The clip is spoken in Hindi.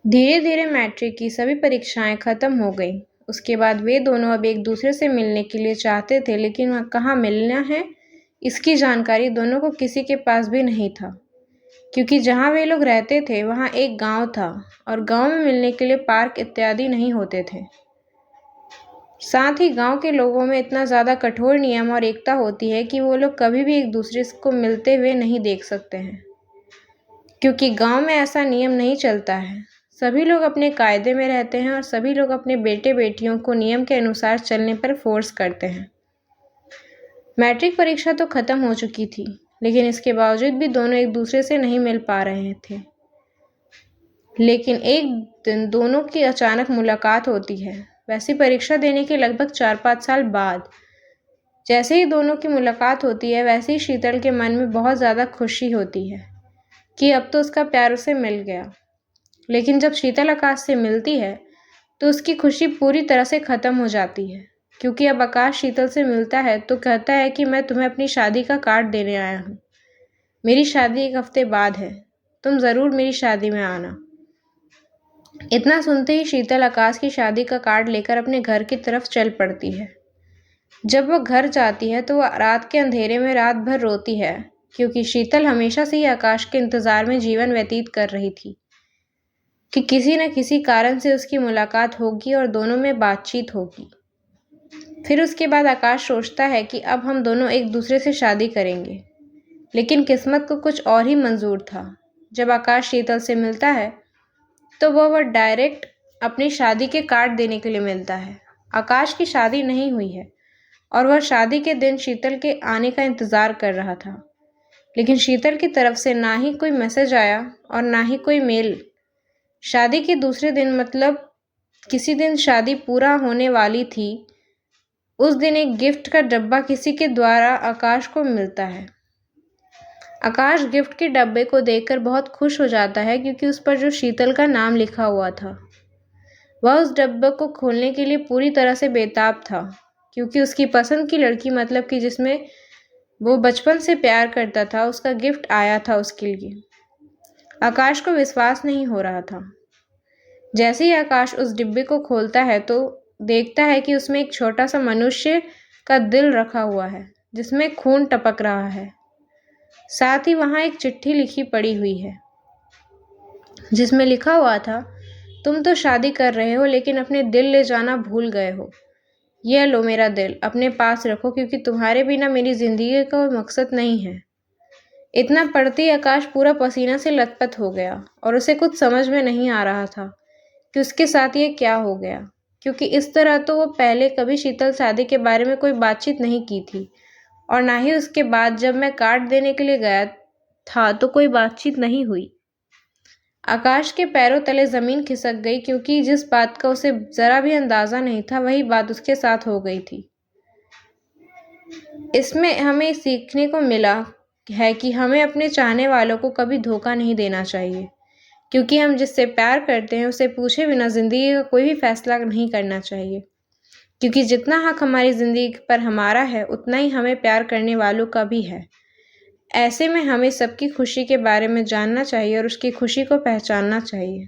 धीरे धीरे मैट्रिक की सभी परीक्षाएं खत्म हो गईं। उसके बाद वे दोनों अब एक दूसरे से मिलने के लिए चाहते थे, लेकिन वह कहाँ मिलना है इसकी जानकारी दोनों को किसी के पास भी नहीं था, क्योंकि जहाँ वे लोग रहते थे वहाँ एक गांव था और गांव में मिलने के लिए पार्क इत्यादि नहीं होते थे। साथ ही गांव के लोगों में इतना ज़्यादा कठोर नियम और एकता होती है कि वो लोग कभी भी एक दूसरे को मिलते हुए नहीं देख सकते हैं, क्योंकि गांव में ऐसा नियम नहीं चलता है। सभी लोग अपने कायदे में रहते हैं और सभी लोग अपने बेटे बेटियों को नियम के अनुसार चलने पर फोर्स करते हैं। मैट्रिक परीक्षा तो खत्म हो चुकी थी, लेकिन इसके बावजूद भी दोनों एक दूसरे से नहीं मिल पा रहे थे। लेकिन एक दिन दोनों की अचानक मुलाकात होती है, वैसी परीक्षा देने के लगभग 4-5 साल बाद। जैसे ही दोनों की मुलाकात होती है, वैसे ही शीतल के मन में बहुत ज़्यादा खुशी होती है कि अब तो उसका प्यार उसे मिल गया। लेकिन जब शीतल आकाश से मिलती है तो उसकी खुशी पूरी तरह से ख़त्म हो जाती है, क्योंकि अब आकाश शीतल से मिलता है तो कहता है कि मैं तुम्हें अपनी शादी का कार्ड देने आया हूँ। मेरी शादी 1 हफ्ते बाद है, तुम ज़रूर मेरी शादी में आना। इतना सुनते ही शीतल आकाश की शादी का कार्ड लेकर अपने घर की तरफ चल पड़ती है। जब वह घर जाती है तो वह रात के अंधेरे में रात भर रोती है, क्योंकि शीतल हमेशा से ही आकाश के इंतज़ार में जीवन व्यतीत कर रही थी कि किसी न किसी कारण से उसकी मुलाकात होगी और दोनों में बातचीत होगी। फिर उसके बाद आकाश सोचता है कि अब हम दोनों एक दूसरे से शादी करेंगे, लेकिन किस्मत को कुछ और ही मंजूर था। जब आकाश शीतल से मिलता है तो वह डायरेक्ट अपनी शादी के कार्ड देने के लिए मिलता है। आकाश की शादी नहीं हुई है और वह शादी के दिन शीतल के आने का इंतज़ार कर रहा था, लेकिन शीतल की तरफ से ना ही कोई मैसेज आया और ना ही कोई मेल। शादी के दूसरे दिन, मतलब किसी दिन शादी पूरा होने वाली थी, उस दिन एक गिफ्ट का डब्बा किसी के द्वारा आकाश को मिलता है। आकाश गिफ्ट के डब्बे को देखकर बहुत खुश हो जाता है, क्योंकि उस पर जो शीतल का नाम लिखा हुआ था। वह उस डब्बे को खोलने के लिए पूरी तरह से बेताब था, क्योंकि उसकी पसंद की लड़की, मतलब कि जिसमें वो बचपन से प्यार करता था, उसका गिफ्ट आया था उसके लिए। आकाश को विश्वास नहीं हो रहा था। जैसे ही आकाश उस डिब्बे को खोलता है तो देखता है कि उसमें एक छोटा सा मनुष्य का दिल रखा हुआ है, जिसमें खून टपक रहा है। साथ ही वहाँ एक चिट्ठी लिखी पड़ी हुई है, जिसमें लिखा हुआ था, तुम तो शादी कर रहे हो लेकिन अपने दिल ले जाना भूल गए हो। यह लो मेरा दिल, अपने पास रखो, क्योंकि तुम्हारे बिना मेरी ज़िंदगी का कोई मकसद नहीं है। इतना पढ़ते ही आकाश पूरा पसीना से लथपथ हो गया और उसे कुछ समझ में नहीं आ रहा था कि उसके साथ ये क्या हो गया, क्योंकि इस तरह तो वो पहले कभी शीतल शादी के बारे में कोई बातचीत नहीं की थी, और ना ही उसके बाद जब मैं कार्ड देने के लिए गया था तो कोई बातचीत नहीं हुई। आकाश के पैरों तले ज़मीन खिसक गई, क्योंकि जिस बात का उसे ज़रा भी अंदाज़ा नहीं था वही बात उसके साथ हो गई थी। इसमें हमें सीखने को मिला है कि हमें अपने चाहने वालों को कभी धोखा नहीं देना चाहिए, क्योंकि हम जिससे प्यार करते हैं उसे पूछे बिना ज़िंदगी का कोई भी फैसला नहीं करना चाहिए, क्योंकि जितना हक हमारी ज़िंदगी पर हमारा है उतना ही हमें प्यार करने वालों का भी है। ऐसे में हमें सबकी खुशी के बारे में जानना चाहिए और उसकी खुशी को पहचानना चाहिए।